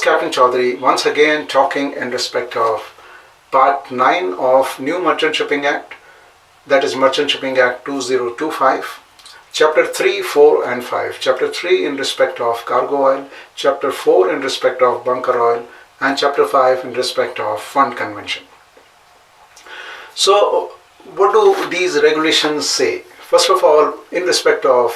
Captain Chaudhary once again talking in respect of Part 9 of New Merchant Shipping Act, that is Merchant Shipping Act 2025, Chapter 3, 4 and 5. Chapter 3 in respect of cargo oil, Chapter 4 in respect of bunker oil, and Chapter 5 in respect of fund convention. So what do these regulations say? First of all, in respect of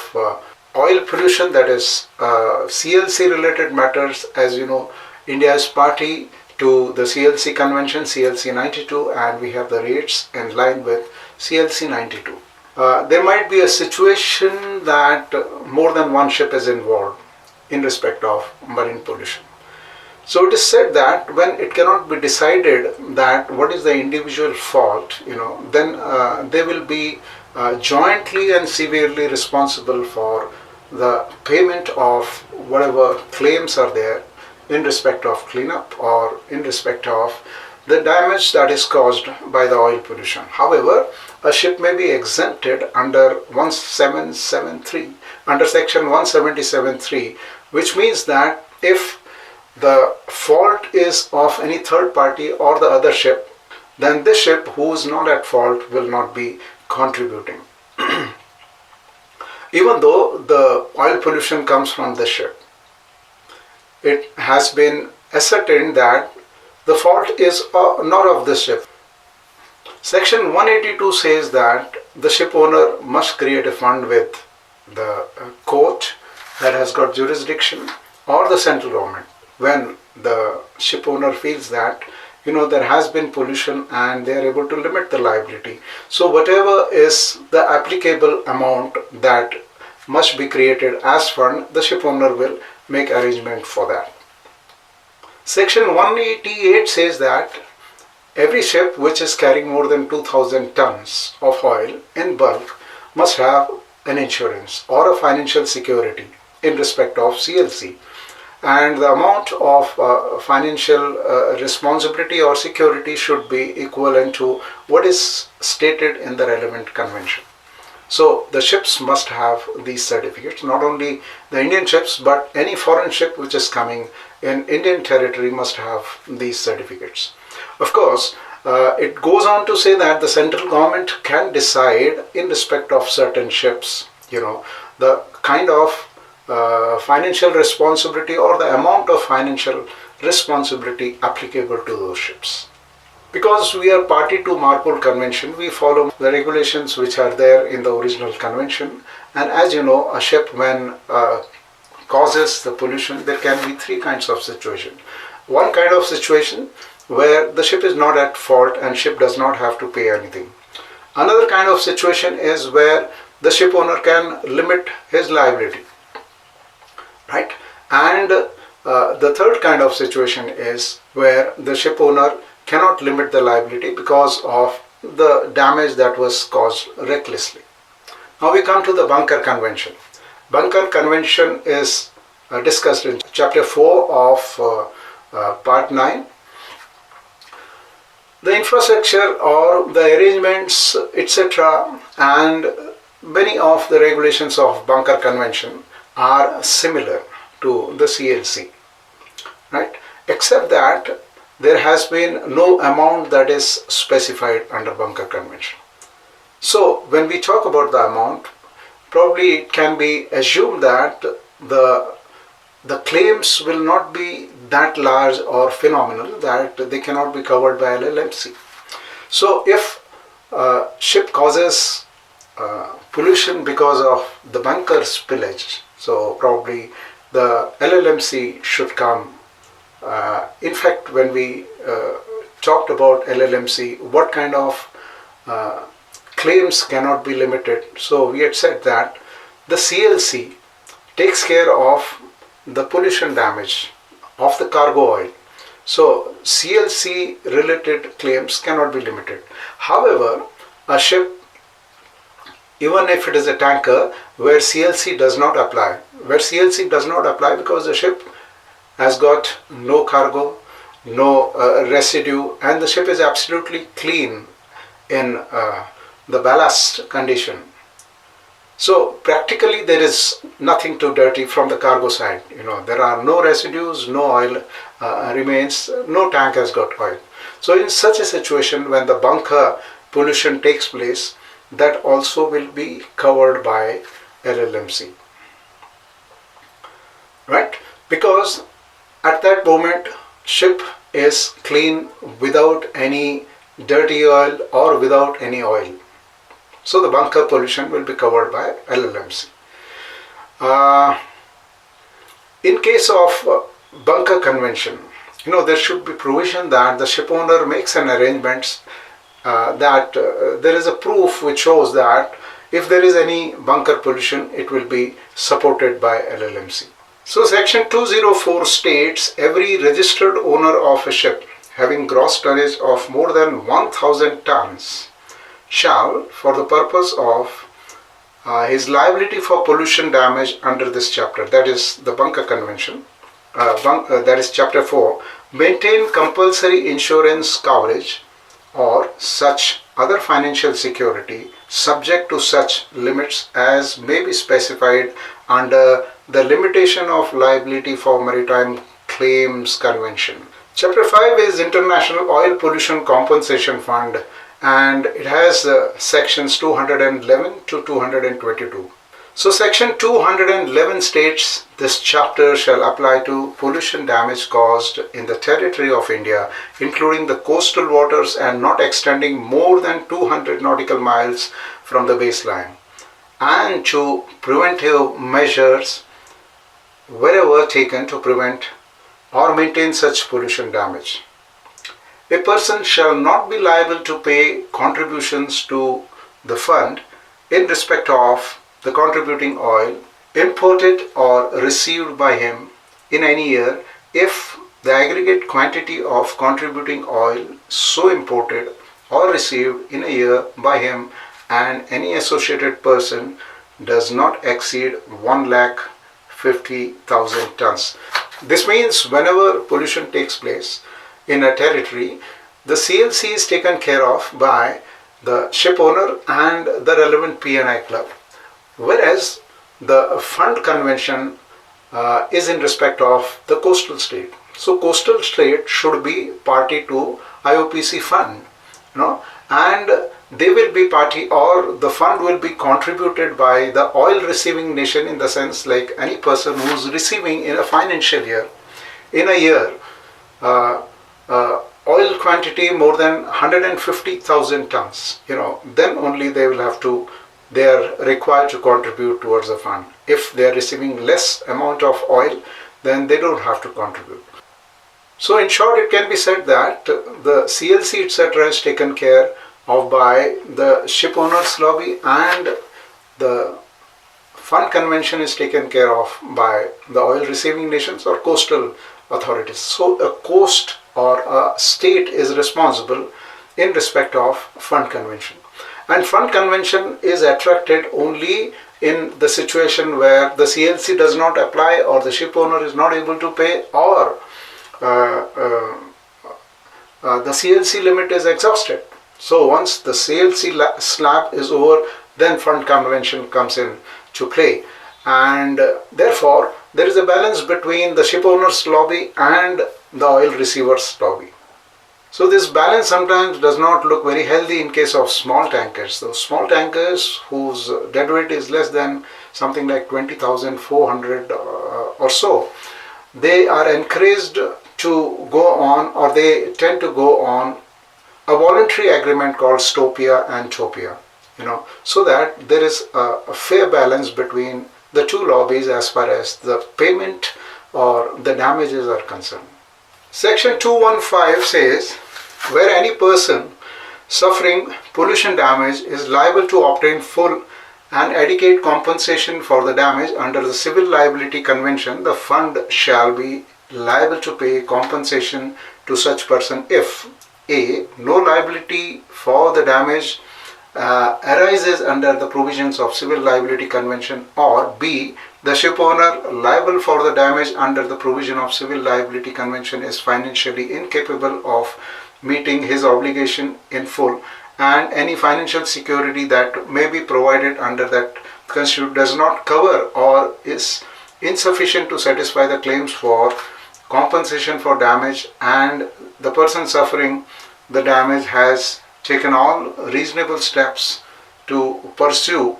oil pollution, that is CLC related matters, as you know, India is party to the CLC convention, CLC 92, and we have the rates in line with CLC 92. There might be a situation that more than one ship is involved in respect of marine pollution. So it is said that when it cannot be decided that what is the individual fault, then they will be jointly and severely responsible for the payment of whatever claims are there in respect of cleanup or in respect of the damage that is caused by the oil pollution. However, a ship may be exempted under 1773, under section 177.3, which means that if the fault is of any third party or the other ship, then this ship who is not at fault will not be contributing. Even though the oil pollution comes from the ship, it has been ascertained that the fault is not of the ship. Section 182 says that the ship owner must create a fund with the court that has got jurisdiction or the central government when the ship owner feels that there has been pollution and they are able to limit the liability. So whatever is the applicable amount that must be created as fund, the ship owner will make arrangement for that. Section 188 says that every ship which is carrying more than 2000 tons of oil in bulk must have an insurance or a financial security in respect of CLC. And the amount of financial responsibility or security should be equivalent to what is stated in the relevant convention. So the ships must have these certificates. Not only the Indian ships, but any foreign ship which is coming in Indian territory must have these certificates. Of course, it goes on to say that the central government can decide in respect of certain ships, the kind of financial responsibility or the amount of financial responsibility applicable to those ships. Because we are party to MARPOL convention, we follow the regulations which are there in the original convention. And as you know, a ship when causes the pollution, there can be three kinds of situation. One kind of situation where the ship is not at fault and ship does not have to pay anything. Another kind of situation is where the ship owner can limit his liability. Right? And the third kind of situation is where the ship owner cannot limit the liability because of the damage that was caused recklessly. Now we come to the bunker convention. Bunker convention is discussed in chapter 4 of part 9. The infrastructure or the arrangements, etc., and many of the regulations of bunker convention are similar to the CLC, right? Except that there has been no amount that is specified under bunker convention. So when we talk about the amount, probably it can be assumed that the claims will not be that large or phenomenal that they cannot be covered by LLMC. So if a ship causes pollution because of the bunker spillage, so probably the LLMC should come. In fact, when we talked about LLMC, what kind of claims cannot be limited, so we had said that the CLC takes care of the pollution damage of the cargo oil. So CLC related claims cannot be limited. However, a ship, even if it is a tanker, where CLC does not apply, because the ship has got no cargo, no residue, and the ship is absolutely clean in the ballast condition. So practically there is nothing too dirty from the cargo side. There are no residues, no oil remains, no tank has got oil. So in such a situation, when the bunker pollution takes place, that also will be covered by LLMC, right? Because at that moment ship is clean without any dirty oil or without any oil. So the bunker pollution will be covered by LLMC. In case of bunker convention, there should be provision that the ship owner makes an arrangement that there is a proof which shows that if there is any bunker pollution, it will be supported by LLMC. So section 204 states every registered owner of a ship having gross tonnage of more than 1000 tons shall, for the purpose of his liability for pollution damage under this chapter, that is the bunker convention, that is chapter 4, maintain compulsory insurance coverage or such other financial security subject to such limits as may be specified under the limitation of liability for maritime claims convention. Chapter 5 is International Oil Pollution Compensation Fund, and it has sections 211 to 222. So section 211 states this chapter shall apply to pollution damage caused in the territory of India, including the coastal waters and not extending more than 200 nautical miles from the baseline, and to preventive measures wherever taken to prevent or maintain such pollution damage. A person shall not be liable to pay contributions to the fund in respect of the contributing oil imported or received by him in any year if the aggregate quantity of contributing oil so imported or received in a year by him and any associated person does not exceed 1,50,000 tons. This means whenever pollution takes place in a territory, the CLC is taken care of by the ship owner and the relevant P&I club, whereas the fund convention is in respect of the coastal state. So coastal state should be party to IOPC fund, and they will be party, or the fund will be contributed by the oil receiving nation, in the sense like any person who is receiving in a financial year, in a year, oil quantity more than 150,000 tons, then only they are required to contribute towards the fund. If they are receiving less amount of oil, then they don't have to contribute. So in short, it can be said that the CLC etc. is taken care of by the ship owners lobby, and the fund convention is taken care of by the oil receiving nations or coastal authorities. So a coast or a state is responsible in respect of fund convention. And fund convention is attracted only in the situation where the CLC does not apply, or the ship owner is not able to pay, or the CLC limit is exhausted. So once the CLC slab is over, then fund convention comes in to play, and therefore there is a balance between the ship owners lobby and the oil receivers lobby. So this balance sometimes does not look very healthy in case of small tankers. Those small tankers whose deadweight is less than something like 20,400 or so, they are encouraged to go on, or they tend to go on a voluntary agreement called Stopia and Topia, so that there is a fair balance between the two lobbies as far as the payment or the damages are concerned. Section 215 says, where any person suffering pollution damage is liable to obtain full and adequate compensation for the damage under the Civil Liability Convention, the fund shall be liable to pay compensation to such person if A. No liability for the damage arises under the provisions of Civil Liability Convention, or B. The ship owner liable for the damage under the provision of Civil Liability Convention is financially incapable of meeting his obligation in full, and any financial security that may be provided under that constitution does not cover or is insufficient to satisfy the claims for compensation for damage, and the person suffering the damage has taken all reasonable steps to pursue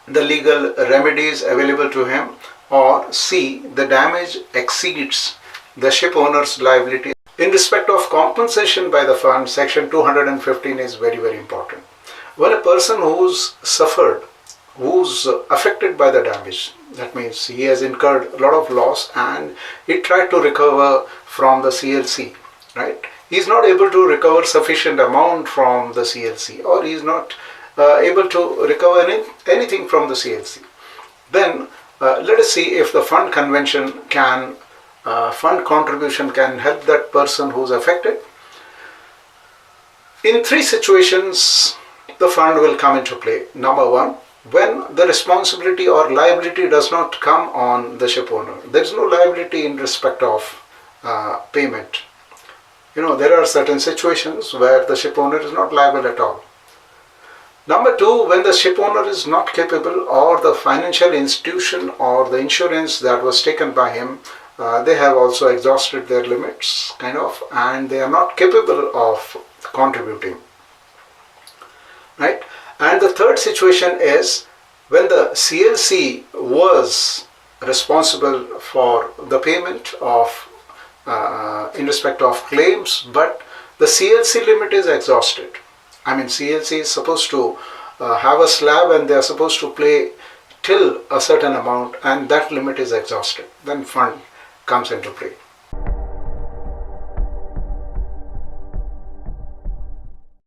the legal remedies available to him, or C, the damage exceeds the ship owner's liability. In respect of compensation by the fund, section 215 is very, very important. When a person who's affected by the damage, that means he has incurred a lot of loss and he tried to recover from the CLC, right? He's not able to recover sufficient amount from the CLC, or he's not able to recover anything from the CLC. Then let us see if the fund convention can, fund contribution can help that person who's affected. In three situations, the fund will come into play. Number one, when the responsibility or liability does not come on the ship owner. There is no liability in respect of payment. There are certain situations where the ship owner is not liable at all. Number two, when the ship owner is not capable, or the financial institution or the insurance that was taken by him, they have also exhausted their limits, and they are not capable of contributing, right? And the third situation is when the CLC was responsible for the payment of in respect of claims, but the CLC limit is exhausted. CLC is supposed to have a slab and they are supposed to pay till a certain amount, and that limit is exhausted. Then fund comes into play.